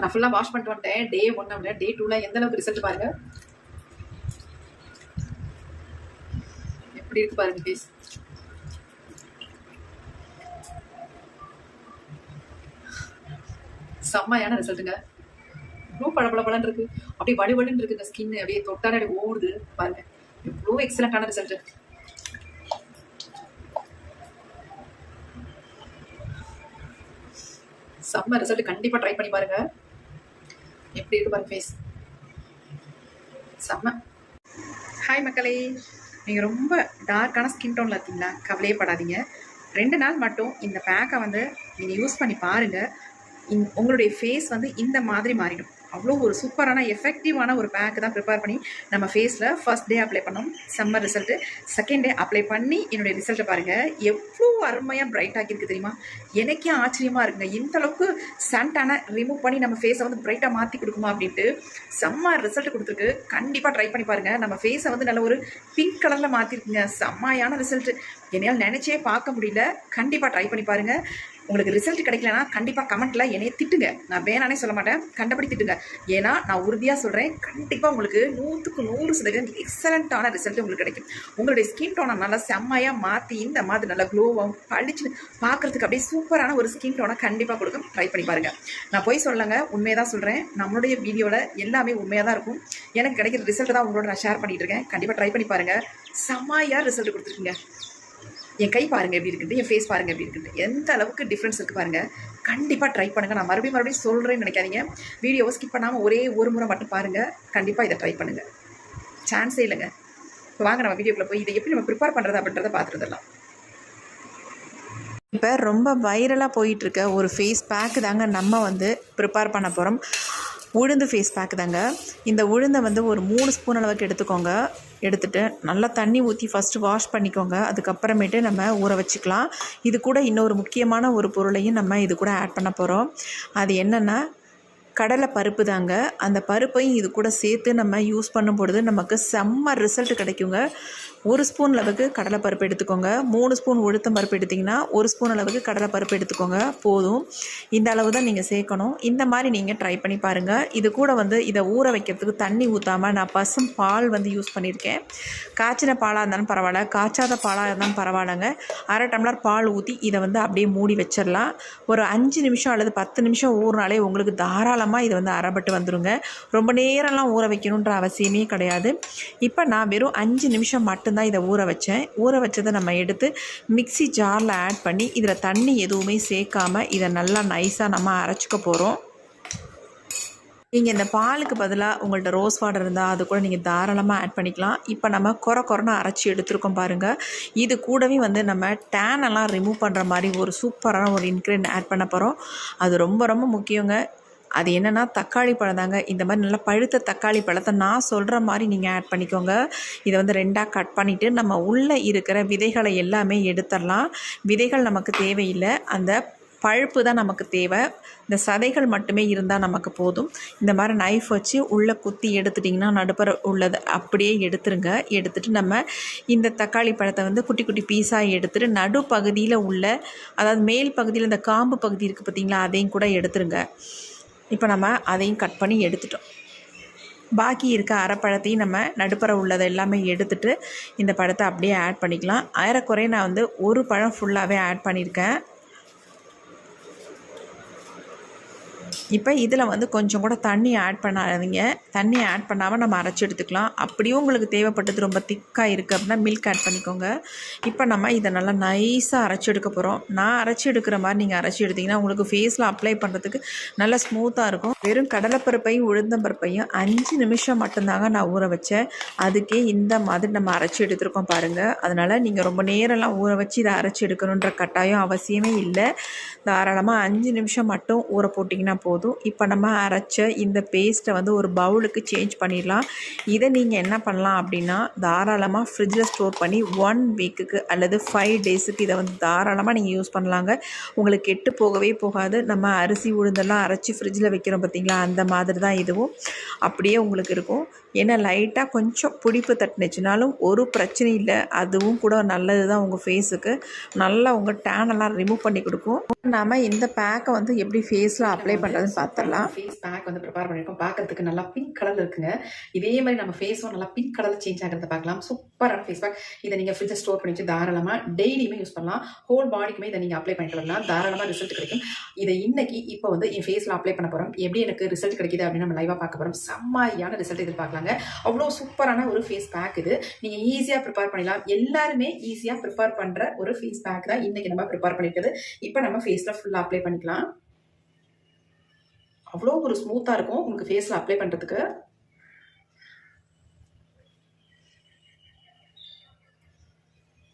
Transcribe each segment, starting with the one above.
நான் ஃபுல்லாக வாஷ் பண்ணிட்டு வந்துட்டேன். டே 1 விட டே 2ல எந்த அளவுக்கு ரிசல்ட் பாருங்க. எப்படி இருக்கு பாருங்க ஃபேஸ். செம்மையான ரிசல்ட்டுங்க. எவ்வளோ பளபளன்னு இருக்கு, அப்படியே வலுவலுன்னு இருக்குங்க. ஸ்கின் அப்படியே தொட்டாலே அப்படியே ஓடுது பாருங்க. எவ்வளோ எக்ஸலண்டான ரிசல்ட். செம்ம ரிசல்ட். கண்டிப்பா ட்ரை பண்ணி பாருங்க. எப்படி இருக்கு பாருங்க ஃபேஸ். செம்ம. ஹாய் மக்களே, நீங்கள் ரொம்ப டார்க்கான ஸ்கின் டோனில் இருக்கீங்களா? கவலையே படாதீங்க. 2 நாள் மட்டும் இந்த பேக்கை வந்து நீங்கள் யூஸ் பண்ணி பாருங்கள். உங்களுடைய ஃபேஸ் வந்து இந்த மாதிரி மாறிடும். அவ்வளோ ஒரு சூப்பரான எஃபெக்டிவான ஒரு பேக்கு தான் ப்ரிப்பேர் பண்ணி நம்ம ஃபேஸில் ஃபர்ஸ்ட் டே அப்ளை பண்ணோம். செம்ம ரிசல்ட்டு. செகண்ட் டே அப்ளை பண்ணி என்னுடைய ரிசல்ட்டை பாருங்கள். எவ்வளோ அருமையாக பிரைட் ஆகியிருக்கு தெரியுமா? எனக்கே ஆச்சரியமாக இருக்குங்க. இந்த அளவுக்கு சன்டான ரிமூவ் பண்ணி நம்ம ஃபேஸை வந்து பிரைட்டாக மாற்றி கொடுக்குமா அப்படின்ட்டு செம்ம ரிசல்ட் கொடுத்துருக்கு. கண்டிப்பாக ட்ரை பண்ணி பாருங்கள். நம்ம ஃபேஸை வந்து நல்ல ஒரு பிங்க் கலரில் மாற்றிருக்குங்க. செம்மையான ரிசல்ட்டு. என்னால் நினச்சே பார்க்க முடியல. கண்டிப்பாக ட்ரை பண்ணி பாருங்கள். உங்களுக்கு ரிசல்ட் கிடைக்கலனா கண்டிப்பாக கமெண்ட்டில் என்னைய திட்டுங்க. நான் வேணானே சொல்ல மாட்டேன், கண்டபடி திட்டுங்க. ஏன்னா நான் உறுதியாக சொல்கிறேன், கண்டிப்பாக உங்களுக்கு 100க்கு 100% எக்ஸலண்ட்டான ரிசல்ட் உங்களுக்கு கிடைக்கும். உங்களுடைய ஸ்கின் டோனை நல்லா செம்மையாக மாற்றி இந்த மாதிரி நல்லா க்ளோவாகவும் பளிச்சுன்னு பார்க்குறதுக்கு அப்படியே சூப்பரான ஒரு ஸ்கின் டோனை கண்டிப்பாக கொடுக்கும். ட்ரை பண்ணி பாருங்கள். நான் போய் சொல்லலைங்க, உண்மையாக தான் சொல்கிறேன். நம்மளுடைய வீடியோவில் எல்லாமே உண்மையாக தான் இருக்கும். எனக்கு கிடைக்கிற ரிசல்ட் தான் உங்களோட நான் ஷேர் பண்ணிகிட்டு இருக்கேன். கண்டிப்பாக ட்ரை பண்ணி பாருங்கள். செம்மையாக ரிசல்ட் கொடுத்துருக்குங்க. என் கை பாருங்கள் எப்படி இருக்குது, என் ஃபேஸ் பாருங்கள் எப்படி இருக்குது, எந்த அளவுக்கு டிஃப்ரென்ஸ் இருக்குது பாருங்கள். கண்டிப்பாக ட்ரை பண்ணுங்கள். நான் மறுபடியும் சொல்கிறேன்னு நினைக்காதீங்க. வீடியோவை ஸ்கிப் பண்ணாமல் ஒரே ஒரு முறை மட்டும் பாருங்கள். கண்டிப்பாக இதை ட்ரை பண்ணுங்கள். சான்ஸே இல்லைங்க. இப்போ வாங்க நம்ம வீடியோக்குள்ளே போய் இதை எப்படி நம்ம ப்ரிப்பேர் பண்ணுறது அப்படின்றத பார்த்துருந்துடலாம். இப்போ ரொம்ப வைரலாக போயிட்டுருக்க ஒரு ஃபேஸ் பேக்கு தாங்க நம்ம வந்து ப்ரிப்பேர் பண்ண போகிறோம். உளுந்து ஃபேஸ் பேக்கு தாங்க. இந்த உளுந்தை வந்து ஒரு 3 ஸ்பூன் அளவுக்கு எடுத்துக்கோங்க. எடுத்துகிட்டு நல்லா தண்ணி ஊற்றி ஃபஸ்ட்டு வாஷ் பண்ணிக்கோங்க. அதுக்கப்புறமேட்டு நம்ம ஊற வச்சுக்கலாம். இது கூட இன்னொரு முக்கியமான ஒரு பொருளையும் நம்ம இது கூட ஆட் பண்ண போகிறோம். அது என்னென்னா கடலை பருப்பு தாங்க. அந்த பருப்பையும் இது கூட சேர்த்து நம்ம யூஸ் பண்ணும் பொழுது நமக்கு செம்ம ரிசல்ட் கிடைக்குங்க. 1 ஸ்பூன் அளவுக்கு கடலை பருப்பு எடுத்துக்கோங்க. 3 ஸ்பூன் உளுத்தம் பருப்பு எடுத்திங்கன்னா 1 ஸ்பூன் அளவுக்கு கடலை பருப்பு எடுத்துக்கோங்க. போதும். இந்த அளவு தான் நீங்கள் சேர்க்கணும். இந்த மாதிரி நீங்கள் ட்ரை பண்ணி பாருங்கள். இது கூட வந்து இதை ஊற வைக்கிறதுக்கு தண்ணி ஊற்றாமல் நான் பசும் பால் வந்து யூஸ் பண்ணியிருக்கேன். காய்ச்சின பாலாக இருந்தாலும் பரவாயில்ல, காய்ச்சாத பாலாக இருந்தாலும் பரவாயில்லைங்க. 1/2 டம்ளர் பால் ஊற்றி இதை வந்து அப்படியே மூடி வச்சிடலாம். ஒரு 5 நிமிஷம் அல்லது 10 நிமிஷம் ஊறினாலே உங்களுக்கு தாராளமாக இது வந்து அரைப்பட்டு வந்துடுங்க. ரொம்ப நேரம்லாம் ஊற வைக்கணுன்ற அவசியமே கிடையாது. இப்போ நான் வெறும் 5 நிமிஷம் மட்டும்தான் இதை ஊற வச்சேன். ஊற வச்சதை நம்ம எடுத்து மிக்ஸி ஜாரில் ஆட் பண்ணி இதில் தண்ணி எதுவுமே சேர்க்காமல் இதை நல்லா நைஸாக நம்ம அரைச்சிக்க போகிறோம். நீங்கள் இந்த பாலுக்கு பதிலாக உங்கள்கிட்ட ரோஸ் வாட்டர் இருந்தால் அது கூட நீங்கள் தாராளமாக ஆட் பண்ணிக்கலாம். இப்போ நம்ம கொரன்னு அரைச்சி எடுத்துருக்கோம் பாருங்கள். இது கூடவே வந்து நம்ம டேனெல்லாம் ரிமூவ் பண்ணுற மாதிரி ஒரு சூப்பரான ஒரு இன்க்ரீடியன்ட் ஆட் பண்ண போகிறோம். அது ரொம்ப ரொம்ப முக்கியங்க. அது என்னென்னா தக்காளி பழம் தாங்க. இந்த மாதிரி நல்லா பழுத்த தக்காளி பழத்தை நான் சொல்கிற மாதிரி நீங்கள் ஆட் பண்ணிக்கோங்க. இதை வந்து 2ஆக கட் பண்ணிவிட்டு நம்ம உள்ளே இருக்கிற விதைகளை எல்லாமே எடுத்துடலாம். விதைகள் நமக்கு தேவையில்லை, அந்த பழுப்பு தான் நமக்கு தேவை. இந்த சதைகள் மட்டுமே இருந்தால் நமக்கு போதும். இந்த மாதிரி நைஃப் வச்சு உள்ளே குத்தி எடுத்துட்டிங்கன்னா நடுப்புற உள்ளதை அப்படியே எடுத்துருங்க. எடுத்துகிட்டு நம்ம இந்த தக்காளி பழத்தை வந்து குட்டி குட்டி பீஸாக எடுத்துகிட்டு நடுப்பகுதியில் உள்ள, அதாவது மேல் பகுதியில் இந்த காம்பு பகுதி இருக்குது பார்த்திங்களா, அதையும் கூட எடுத்துருங்க. இப்போ நம்ம அதையும் கட் பண்ணி எடுத்துட்டோம். பாக்கி இருக்க அரைப்பழத்தையும் நம்ம நடுப்புற உள்ளதை எல்லாமே எடுத்துகிட்டு இந்த பழத்தை அப்படியே ஆட் பண்ணிக்கலாம். ஏறக்குறைய நான் வந்து ஒரு பழம் ஃபுல்லாகவே ஆட் பண்ணியிருக்கேன். இப்போ இதில் வந்து கொஞ்சம் கூட தண்ணி ஆட் பண்ணாதீங்க. தண்ணி ஆட் பண்ணாமல் நம்ம அரைச்சி எடுத்துக்கலாம். அப்படியும் உங்களுக்கு தேவைப்பட்டது ரொம்ப திக்காக இருக்குது அப்படின்னா மில்க் ஆட் பண்ணிக்கோங்க. இப்போ நம்ம இதை நல்லா நைஸாக அரைச்சி எடுக்க போகிறோம். நான் அரைச்சி எடுக்கிற மாதிரி நீங்கள் அரைச்சி எடுத்திங்கன்னா உங்களுக்கு ஃபேஸில் அப்ளை பண்ணுறதுக்கு நல்லா ஸ்மூத்தாக இருக்கும். வெறும் கடலைப்பருப்பையும் உளுந்தம்பருப்பையும் 5 நிமிஷம் மட்டும்தாங்க நான் ஊற வச்சேன். அதுக்கே இந்த மாதிரி நம்ம அரைச்சி எடுத்துருக்கோம் பாருங்கள். அதனால் நீங்கள் ரொம்ப நேரம்லாம் ஊற வச்சு இதை அரைச்சி எடுக்கணுன்ற கட்டாயம் அவசியமே இல்லை. தாராளமாக 5 நிமிஷம் மட்டும் ஊற போட்டிங்கன்னா போதும். இப்போ நம்ம அரைச்ச இந்த பேஸ்ட்டை வந்து ஒரு பவுலுக்கு சேஞ்ச் பண்ணிடலாம். இதை நீங்கள் என்ன பண்ணலாம் அப்படின்னா தாராளமாக ஃப்ரிட்ஜில் ஸ்டோர் பண்ணி 1 வீக்குக்கு அல்லது 5 டேஸுக்கு இதை வந்து தாராளமாக நீங்கள் யூஸ் பண்ணலாங்க. உங்களுக்கு கெட்டு போகவே போகாது. நம்ம அரிசி உளுந்தெல்லாம் அரைச்சி ஃப்ரிட்ஜில் வைக்கிறோம் பார்த்திங்களா, அந்த மாதிரி தான் இதுவும் அப்படியே உங்களுக்கு இருக்கும். ஏன்னா லைட்டாக கொஞ்சம் பிடிப்பு தட்டுனுச்சுனாலும் ஒரு பிரச்சனை இல்லை. அதுவும் கூட நல்லது தான் உங்கள் ஃபேஸுக்கு. நல்லா உங்கள் டேனெல்லாம் ரிமூவ் பண்ணி கொடுக்கும். நாம் இந்த பேக்கை வந்து எப்படி ஃபேஸில் அப்ளை பண்ணுறது பண்ணுறதுன்னு பார்த்துடலாம். ஃபேஸ் பேக் வந்து ப்ரிப்பேர் பண்ணியிருக்கோம். பார்க்கறதுக்கு நல்லா பிங்க் கலரில் இருக்குங்க. இதே மாதிரி நம்ம ஃபேஸும் நல்லா பிங்க் கலரில் சேஞ்ச் ஆகிறத பார்க்கலாம். சூப்பரான ஃபேஸ் பேக். இதை நீங்கள் ஃப்ரிட்ஜில் ஸ்டோர் பண்ணி வச்சு தாராளமாக டெய்லியுமே யூஸ் பண்ணலாம். ஹோல் பாடிக்குமே இதை நீங்கள் அப்ளை பண்ணிட்டு வரலாம். தாராளமாக ரிசல்ட் கிடைக்கும். இதை இன்னைக்கு இப்போ வந்து என் ஃபேஸில் அப்ளை பண்ண போகிறோம். எப்படி எனக்கு ரிசல்ட் கிடைக்குது அப்படின்னு நம்ம லைவாக பார்க்க போகிறோம். செம்மையான ரிசல்ட் எதிர்பார்க்கலாங்க. அவ்வளோ சூப்பரான ஒரு ஃபேஸ் பேக் இது. நீங்கள் ஈஸியாக ப்ரிப்பேர் பண்ணிடலாம். எல்லாருமே ஈஸியாக ப்ரிப்பேர் பண்ணுற ஒரு ஃபேஸ் பேக் தான் இன்னைக்கு நம்ம ப்ரிப்பேர் பண்ணிருக்குது. இப்போ நம்ம ஃபேஸில் ஃபுல்லாக அப்ளை பண்ணிக்கலாம். அவ்வளோ ஒரு ஸ்மூத்தாக இருக்கும் உங்களுக்கு ஃபேஸில் அப்ளை பண்ணுறதுக்கு.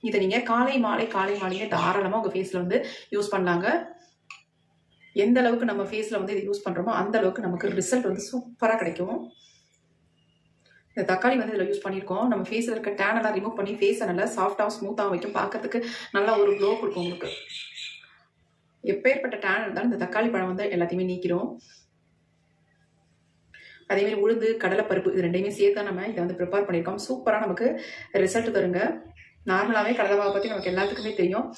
இதை நீங்கள் காலை மாலையே தாராளமாக உங்கள் ஃபேஸில் வந்து யூஸ் பண்ணலாங்க. எந்த அளவுக்கு நம்ம ஃபேஸில் வந்து இதை யூஸ் பண்ணுறோமோ அந்த அளவுக்கு நமக்கு ரிசல்ட் வந்து சூப்பராக கிடைக்கும். இந்த தக்காளி வந்து இதில் யூஸ் பண்ணியிருக்கோம். நம்ம ஃபேஸில் இருக்க டேன் எல்லாம் ரிமூவ் பண்ணி ஃபேஸை நல்லா சாஃப்டாகவும் ஸ்மூத்தாக வைக்கும். பார்க்கறதுக்கு நல்லா ஒரு க்ளோ கொடுக்கும் உங்களுக்கு. எப்பேற்பட்ட டேன் இருந்தாலும் இந்த தக்காளி பழம் வந்து எல்லாத்தையுமே நீக்கிறோம். அதேமாதிரி உளுந்து, கடலைப்பருப்பு இது ரெண்டையுமே சேர்த்தா நம்ம இதை வந்து ப்ரிப்பேர் பண்ணியிருக்கோம். சூப்பராக நமக்கு ரிசல்ட் தருங்க. நார்மலாகவே கடலை மாவை பற்றி நமக்கு எல்லாத்துக்குமே தெரியும்.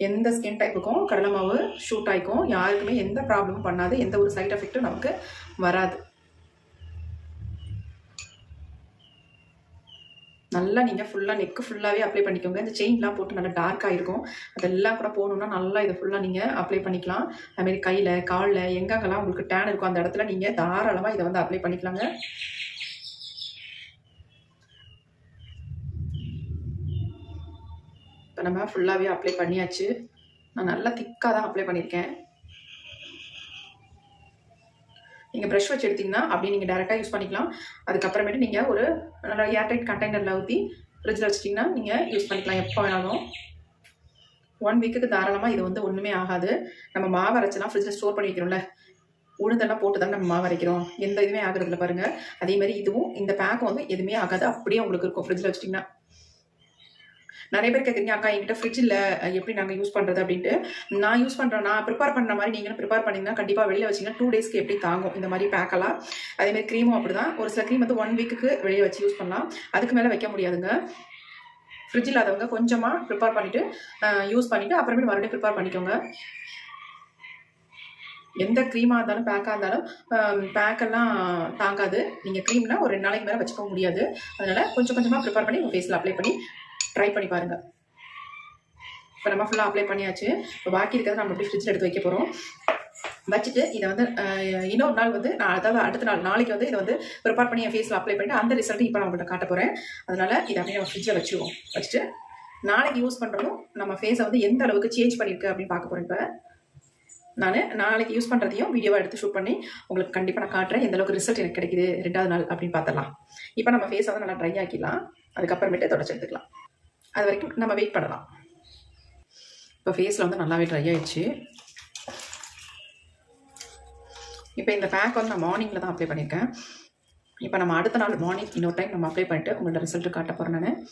எந்த ஸ்கின் டைப்புக்கும் கடலை மாவு ஷூட் ஆகிக்கும். யாருக்குமே எந்த ப்ராப்ளமும் பண்ணாது. எந்த ஒரு சைட் எஃபெக்டும் நமக்கு வராது. நல்லா நீங்கள் ஃபுல்லாக நெக்கு ஃபுல்லாகவே அப்ளை பண்ணிக்கோங்க. இந்த செயின்லாம் போட்டு நல்லா டார்க்காக இருக்கும். அதெல்லாம் கூட போகணுன்னா நல்லா இதை ஃபுல்லாக நீங்கள் அப்ளை பண்ணிக்கலாம். அதுமாரி கையில், காலில் எங்கெங்கெல்லாம் உங்களுக்கு டேன் இருக்கும் அந்த இடத்துல நீங்கள் தாராளமாக இதை வந்து அப்ளை பண்ணிக்கலாங்க. இப்போ நம்ம ஃபுல்லாகவே அப்ளை பண்ணியாச்சு. நான் நல்லா திக்காக தான் அப்ளை பண்ணியிருக்கேன். நீங்கள் ப்ரஷ் வச்சு எடுத்திங்கன்னா அப்படியே நீங்கள் டேரெக்டாக யூஸ் பண்ணிக்கலாம். அதுக்கப்புறமேட்டு நீங்கள் ஒரு நல்லா ஏர்டைட் கண்டெய்னரில் ஊற்றி ஃப்ரிட்ஜில் வச்சிட்டிங்கன்னா நீங்கள் யூஸ் பண்ணிக்கலாம் எப்போ வேணாலும். 1 வீக்குக்கு தாராளமாக இது வந்து ஒன்றுமே ஆகாது. நம்ம மாவு அரைச்செல்லாம் ஃப்ரிட்ஜில் ஸ்டோர் பண்ணி வைக்கிறோம்ல, உளுந்தெல்லாம் போட்டு தான் நம்ம மாவு அரைக்கிறோம். எந்த இதுவுமே ஆகுறதுல பாருங்கள். அதேமாதிரி இதுவும் இந்த பேக்கும் வந்து எதுவுமே ஆகாது. அப்படியே உங்களுக்கு இருக்கும் ஃப்ரிட்ஜில் வச்சிட்டிங்கன்னா. நிறைய பேர் கேட்குறீங்க, அக்கா என்கிட்ட ஃப்ரிட்ஜ் இல்லை, எப்படி நாங்கள் யூஸ் பண்ணுறது அப்படின்ட்டு. நான் யூஸ் பண்ணுறேன், நான் ப்ரிப்பேர் பண்ணுற மாதிரி நீங்களும் ப்ரிப்பேர் பண்ணிங்கன்னா கண்டிப்பாக வெளியில் வச்சிங்கன்னா 2 டேஸ்க்கு எப்படி தாங்கும் இந்த மாதிரி பேக்கெல்லாம். அதேமாதிரி க்ரீமும் அப்படி தான். ஒரு சில க்ரீம் வந்து 1 வீக்குக்கு வெளியே வச்சு யூஸ் பண்ணலாம். அதுக்கு மேலே வைக்க முடியாதுங்க. ஃப்ரிட்ஜ் இல்லாதவங்க கொஞ்சமாக ப்ரிப்பேர் பண்ணிவிட்டு யூஸ் பண்ணிவிட்டு அப்புறமேட்டு மறுபடியும் ப்ரிப்பேர் பண்ணிக்கோங்க. எந்த க்ரீமாக இருந்தாலும் பேக்காக இருந்தாலும் பேக்கெல்லாம் தாங்காது. நீங்கள் க்ரீம்னா ஒரு 2 நாளைக்கு மேலே வச்சுக்க முடியாது. அதனால் கொஞ்சம் கொஞ்சமாக ப்ரிப்பேர் பண்ணி உங்கள் ஃபேஸில் அப்ளை பண்ணி ட்ரை பண்ணி பாருங்கள். இப்போ நம்ம ஃபுல்லாக அப்ளை பண்ணியாச்சு. இப்போ பாக்கி இருக்கிறத நம்ம எப்படி ஃப்ரிட்ஜில் எடுத்து வைக்க போகிறோம். வச்சுட்டு இதை வந்து இன்னொரு நாள் வந்து நான் அதாவது அடுத்த நாளைக்கு வந்து இதை வந்து ப்ரிப்பேர் பண்ணி என் ஃபேஸில் அப்ளை பண்ணிட்டு அந்த ரிசல்ட்டு இப்போ நான் உங்கள்கிட்ட காட்ட போகிறேன். அதனால் இதை அப்படியே நம்ம ஃப்ரிட்ஜில் வச்சுட்டு நாளைக்கு யூஸ் பண்ணுறதும் நம்ம ஃபேஸை வந்து எந்த அளவுக்கு சேஞ்ச் பண்ணியிருக்கு அப்படின்னு பார்க்க போகிறேன். இப்போ நான் நாளைக்கு யூஸ் பண்ணுறதையும் வீடியோவாக எடுத்து ஷூட் பண்ணி உங்களுக்கு கண்டிப்பாக நான் காட்டுறேன் எந்த அளவுக்கு ரிசல்ட் எனக்கு கிடைக்குது 2வது நாள் அப்படின்னு பார்த்துடலாம். இப்போ நம்ம ஃபேஸை வந்து நல்லா ட்ரை ஆக்கிடலாம். அதுக்கப்புறமேட்டு தொடச்சி எடுத்துக்கலாம். அது வரைக்கும் நம்ம வெயிட் பண்ணலாம். இப்போ ஃபேஸில் வந்து நல்லாவே ட்ரை ஆகிடுச்சு. இப்போ இந்த பேக் வந்து நான் மார்னிங்கில் தான் அப்ளை பண்ணியிருக்கேன். இப்போ நம்ம அடுத்த நாள் மார்னிங் இன்னொரு டைம் நம்ம அப்ளை பண்ணிட்டு உங்களோட ரிசல்ட்டு காட்ட போகிறேன் நான்.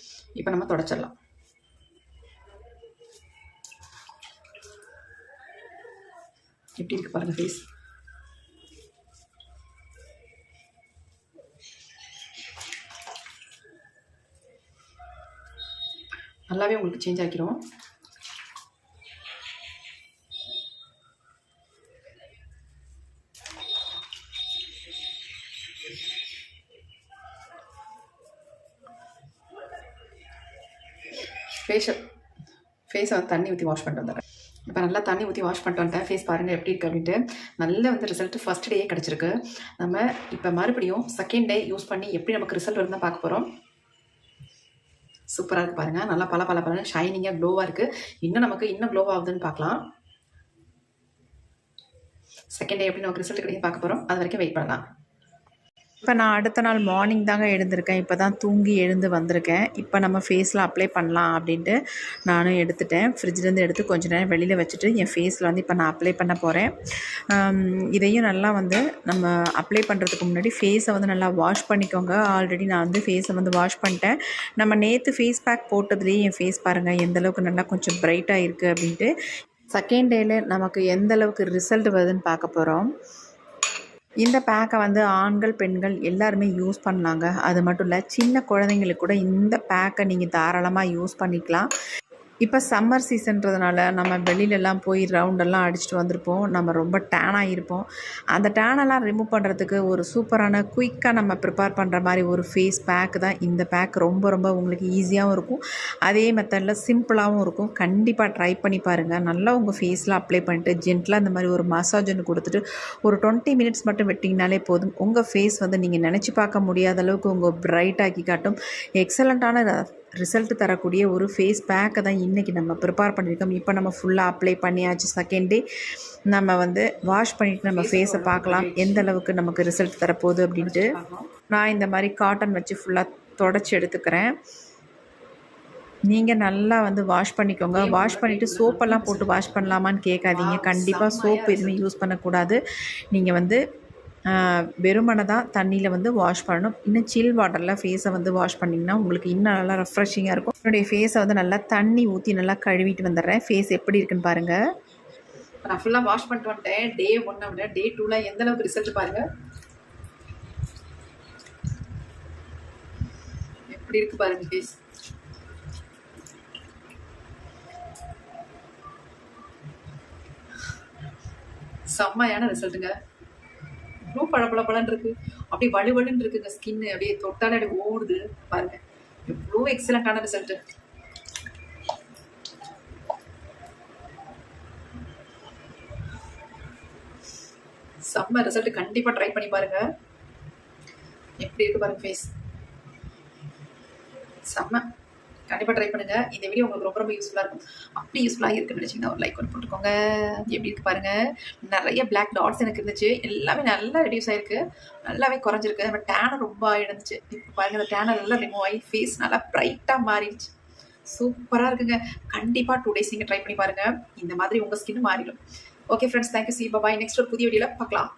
இப்போ நம்ம தொடச்சிடலாம். எப்படி இருக்குது பாருங்கள் ஃபேஸ். நல்லாவே உங்களுக்கு சேஞ்ச் ஆகிரும். ஃபேஸை வந்து தண்ணி ஊற்றி வாஷ் பண்ணிட்டு வந்துடுறேன். இப்போ நல்லா தண்ணி ஊற்றி வாஷ் பண்ணிட்டு வந்துட்டேன். ஃபேஸ் பாருங்கள் எப்படி இருக்குது அப்படின்ட்டு. நல்ல வந்து ரிசல்ட்டு ஃபஸ்ட் டேயே கிடச்சிருக்கு. நம்ம இப்போ மறுபடியும் செகண்ட் டே யூஸ் பண்ணி எப்படி நமக்கு ரிசல்ட் வருதுன்னு தான் பார்க்க போகிறோம். சூப்பராக இருக்குது பாருங்கள். நல்லா பல ஷைனிங்காக க்ளோவாக இருக்குது. இன்னும் க்ளோ ஆகுதுன்னு பார்க்கலாம். செகண்ட் டே எப்படி நமக்கு ரிசல்ட் கிடைக்கும் பார்க்க போகிறோம். அது வரைக்கும் வெயிட் பண்ணலாம். இப்போ நான் அடுத்த நாள் மார்னிங் தாங்க எழுந்திருக்கேன். இப்போ தான் தூங்கி எழுந்து வந்திருக்கேன். இப்போ நம்ம ஃபேஸில் அப்ளை பண்ணலாம் அப்படின்ட்டு நானும் எடுத்துட்டேன். ஃப்ரிட்ஜ்லேருந்து எடுத்து கொஞ்சம் நேரம் வெளியில் வச்சுட்டு என் ஃபேஸில் வந்து இப்போ நான் அப்ளை பண்ண போகிறேன். இதையும் நல்லா வந்து நம்ம அப்ளை பண்ணுறதுக்கு முன்னாடி ஃபேஸை வந்து நல்லா வாஷ் பண்ணிக்கோங்க. ஆல்ரெடி நான் வந்து ஃபேஸை வந்து வாஷ் பண்ணிட்டேன். நம்ம நேற்று ஃபேஸ் பேக் போட்டதுலேயே என் ஃபேஸ் பாருங்கள் எந்தளவுக்கு நல்லா கொஞ்சம் பிரைட்டாக இருக்குது அப்படின்ட்டு. செகண்ட் டேயில் நமக்கு எந்தளவுக்கு ரிசல்ட் வருதுன்னு பார்க்க போகிறோம். இந்த பேக்கை வந்து ஆண்கள், பெண்கள் எல்லாருமே யூஸ் பண்ணலாங்க. அது மட்டும் இல்லை, சின்ன குழந்தைங்களுக்கு கூட இந்த பேக்கை நீங்கள் தாராளமாக யூஸ் பண்ணிக்கலாம். இப்போ சம்மர் சீசன்றதுனால நம்ம வெளியிலலாம் போய் ரவுண்டெல்லாம் அடிச்சுட்டு வந்திருப்போம். நம்ம ரொம்ப டேன் ஆகியிருப்போம். அந்த டேனெல்லாம் ரிமூவ் பண்ணுறதுக்கு ஒரு சூப்பரான குயிக்காக நம்ம ப்ரிப்பேர் பண்ணுற மாதிரி ஒரு ஃபேஸ் பேக் தான் இந்த பேக். ரொம்ப ரொம்ப உங்களுக்கு ஈஸியாகவும் இருக்கும், அதே மெத்தடில் சிம்பிளாகவும் இருக்கும். கண்டிப்பாக ட்ரை பண்ணி பாருங்கள். நல்லா உங்கள் ஃபேஸில் அப்ளை பண்ணிட்டு ஜென்டலாக இந்த மாதிரி ஒரு மசாஜ் ஒன்று கொடுத்துட்டு ஒரு 20 மினிட்ஸ் மட்டும் விட்டிங்கனாலே போதும். உங்கள் ஃபேஸ் வந்து நீங்கள் நினச்சி பார்க்க முடியாத அளவுக்கு உங்கள் பிரைட் ஆக்கி காட்டும். எக்ஸலண்ட்டான ரிசல்ட் தரக்கூடிய ஒரு ஃபேஸ் பேக்கை தான் இன்றைக்கி நம்ம ப்ரிப்பேர் பண்ணியிருக்கோம். இப்போ நம்ம ஃபுல்லாக அப்ளை பண்ணியாச்சு. செகண்ட் டே நம்ம வந்து வாஷ் பண்ணிவிட்டு நம்ம ஃபேஸை பார்க்கலாம் எந்த அளவுக்கு நமக்கு ரிசல்ட் தரப்போகுது அப்படின்ட்டு. நான் இந்த மாதிரி காட்டன் வச்சு ஃபுல்லாக தொடச்சி எடுத்துக்கிறேன். நீங்கள் நல்லா வந்து வாஷ் பண்ணிக்கோங்க. வாஷ் பண்ணிவிட்டு சோப்பெல்லாம் போட்டு வாஷ் பண்ணலாமான்னு கேட்காதீங்க. கண்டிப்பாக சோப்பு எதுவுமே யூஸ் பண்ணக்கூடாது. நீங்கள் வந்து வெறுமனை தான் தண்ணியில் வந்து வாஷ் பண்ணணும். இன்னும் சில் வாட்டரில் ஃபேஸை வந்து வாஷ் பண்ணிங்கன்னா உங்களுக்கு இன்னும் நல்லா ரெஃப்ரெஷிங்காக இருக்கும். என்னுடைய ஃபேஸை வந்து நல்லா தண்ணி ஊற்றி நல்லா கழுவிட்டு வந்துடுறேன். ஃபேஸ் எப்படி இருக்குன்னு பாருங்கள். நான் ஃபுல்லாக வாஷ் பண்ணிட்டு வந்துட்டேன். டே 1 விட டே 2ல் எந்த அளவுக்கு ரிசல்ட் பாருங்கள். எப்படி இருக்கு பாருங்க ஃபேஸ். செம்மையான ரிசல்ட்டுங்க. இவ்வளோ பழப்பழப்பழன்னு இருக்கு, அப்படியே வலுவலுன்னு இருக்குங்க. ஸ்கின்னு அப்படியே தொட்டாலே அப்படியே ஓடுது பாருங்க. எவ்வளோ எக்ஸலண்ட்டான ரிசல்ட்டு. செம்ம ரிசல்ட். கண்டிப்பாக ட்ரை பண்ணி பாருங்க. எப்படி இருக்கு பாருங்க ஃபேஸ். செம்ம. கண்டிப்பாக ட்ரை பண்ணுங்க. இந்த வீடியோ உங்களுக்கு ரொம்ப ரொம்ப யூஸ்ஃபுல்லாக இருக்கும். அப்படி யூஸ்ஃபுல்லாக இருக்குன்னு நினச்சிங்கன்னா ஒரு லைக் ஒன்று போட்டுக்கோங்க. எப்படி இருக்கு பாருங்க. நிறைய பிளாக் டாட்ஸ் எனக்கு இருந்துச்சு, எல்லாமே நல்லா ரெடியூஸ் ஆயிருக்கு, நல்லாவே குறைஞ்சிருக்கு. நம்ம டேனர் ரொம்ப ஆகிடுந்துச்சு. இப்போ பாருங்க அந்த டேனர் எல்லாம் ரிமூவ் ஆகி ஃபேஸ் நல்லா பிரைட்டாக மாறிடுச்சு. சூப்பராக இருக்குங்க. கண்டிப்பாக 2 days நீங்கள் ட்ரை பண்ணி பாருங்க. இந்த மாதிரி உங்கள் ஸ்கின் மாறிடும். Okay friends, thank you. சி பாய். நெக்ஸ்ட் ஒரு புதிய வீடியோவில் பார்க்கலாம்.